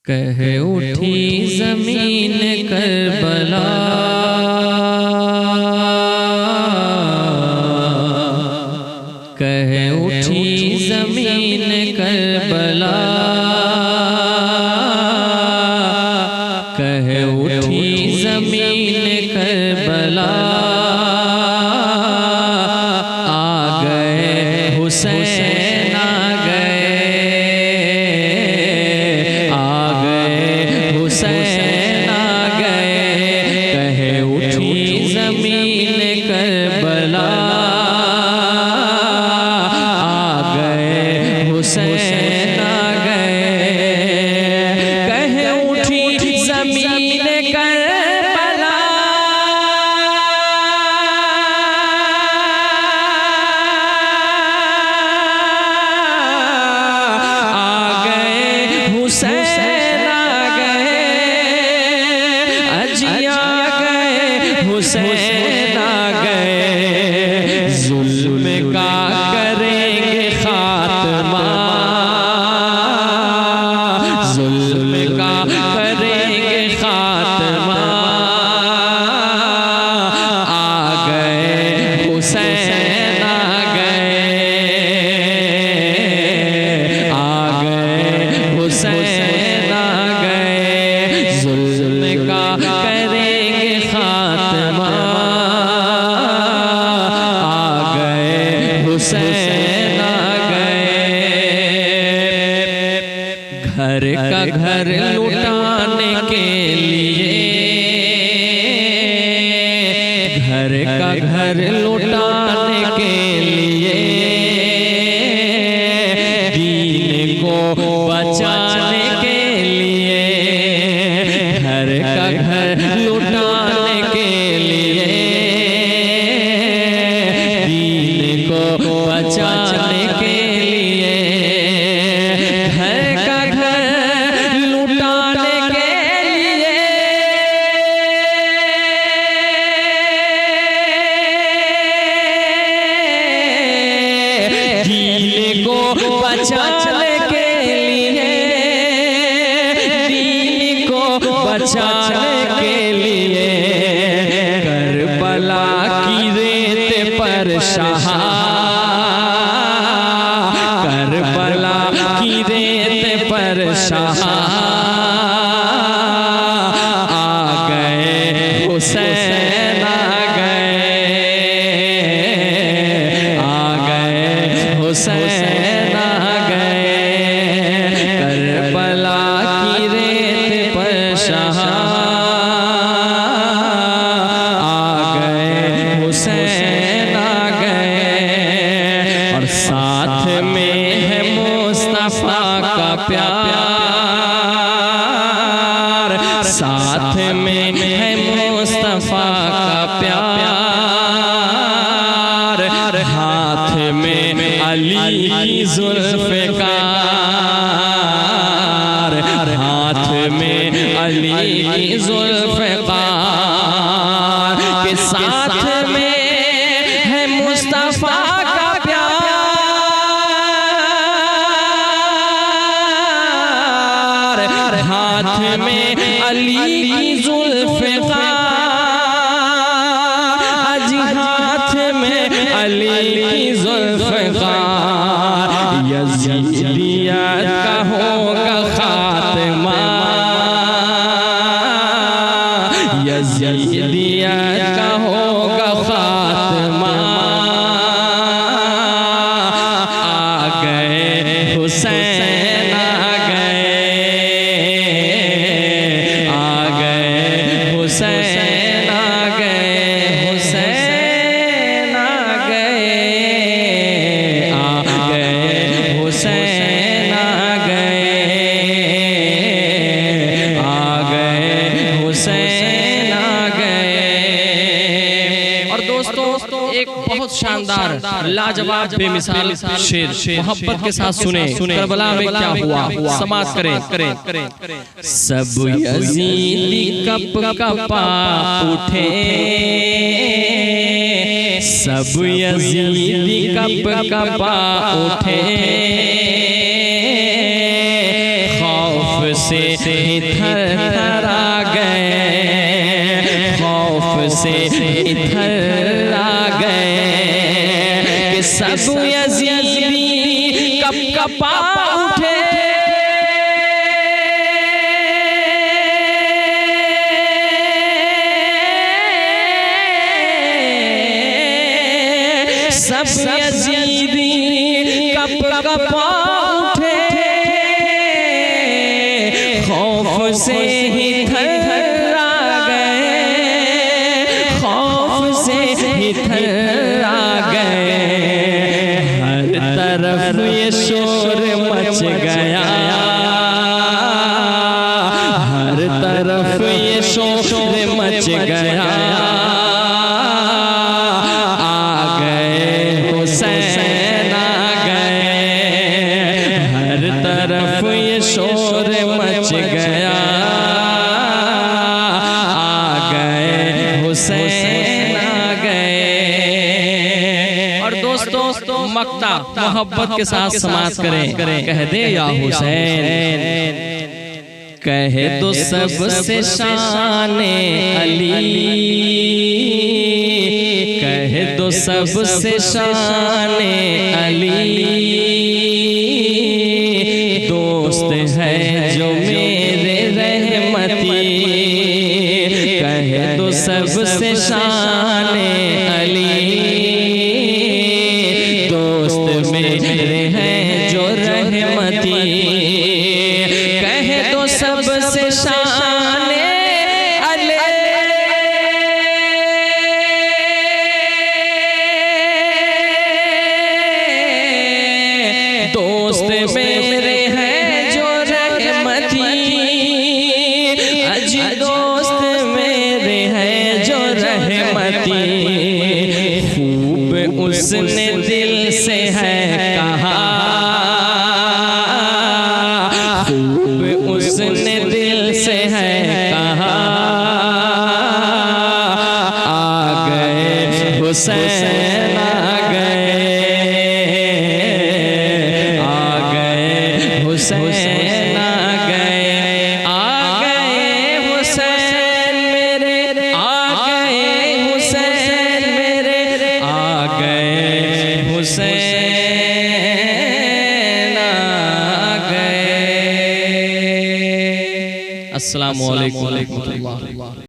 कह उठी ज़मीन करबला, कह उठी ज़मीन करबला, कह उठी ज़मीन करबला। आ गए हुसैन आ गए, आ गए हुसैन आ गए। कह उठी ज़मीन करबला, आ गए हुसैन आ गए। कह उठी ज़मीन करबला, आ गए हुसैन आ गए। अजी आ गए हुसैन आ गए। जुल्म का करेंगे खात्मा, जुल्म का करेंगे खात्मा। आ गए हुसैन आ गए, आ गए हुसैन आ गए। जुल्म का करेंगे खात्मा, आ गए हुसैन आ गए। घर का घर लुटाने के लिए, घर का घर लुटाने के लिए, दीन को बचाने के लिए, घर का घर लुटाने के लिए, दीन को बचाने के लिए, घर का घर लुटाने के लिए। दीन को बचाने के लिए, दीन को बचाने के लिए। करबला की रेत पर शाह, करबला की रेत पर शाह। आ गए हुसैन आ गए, आ गए हुसैन आ गए। करबला की रेत पर शाह, आ गए हुसैन आ गए। और साथ में है मुस्तफा का प्यार, साथ में है मुस्तफा का प्यार। हाथ में अली की जुल्फ़कार, हाथ में अली की जुल्फ़कार। के साथ में है मुस्तफा का प्यार, हाथ में अली की जुल्फ़कार। आज हाथ में अली की जुल्फ़कार। यज़ीदियत का होगा खात्मा, यज़ीदियत का होगा खात्मा। आ गए हुसैन आ गए, आ गए हुसैन आ गए, हुसैन आ गए, आ गए हुसैन आ गए, आ गए हुसैन आ गए। और दोस्तों एक बहुत शानदार लाजवाब बेमिसाल शेर मोहब्बत के साथ सुने। करबला में क्या हुआ समाज करें। सब यज़ीदी कप कपा उठे, सब यज़ीदी कप कपा उठे। खौफ से थरथरा गए, खौफ से थरथरा गए कि सब यजीदी कपकपा उठे। सब यजीदी कपकपा उठे, खौफ से ही थरथरा गए, खौफ से ही थरथरा गए। हर तरफ ये शोर मच गया, हर तरफ ये शोर मच गया। शोर मच गया, आ गए हुसैन आ गए। और दोस्तों मक्ता मोहब्बत के साथ समाज करें, कह दे या हुसैन, कह दो सबसे शाने अली, कह दो सबसे शाने अली, दोस्त है जो मेरे रहमती, कह दो सबसे शाने अली, दोस्त मेरे हैं जो रहमती, कह दो सबसे शाने अली, दोस्त मेरे हैं जो रहमती, अज दोस्त मेरे हैं जो रहमती। खूब उसने दिल से है कहा, खूब उसने दिल से है कहा, आ गए हुसैन आ गए, आ गए हुसैन आ गए, आ गए हुसैन मेरे, आ गए हुसैन मेरे, आ गए हुसैन आ गए। अस्सलामु अलैकुम।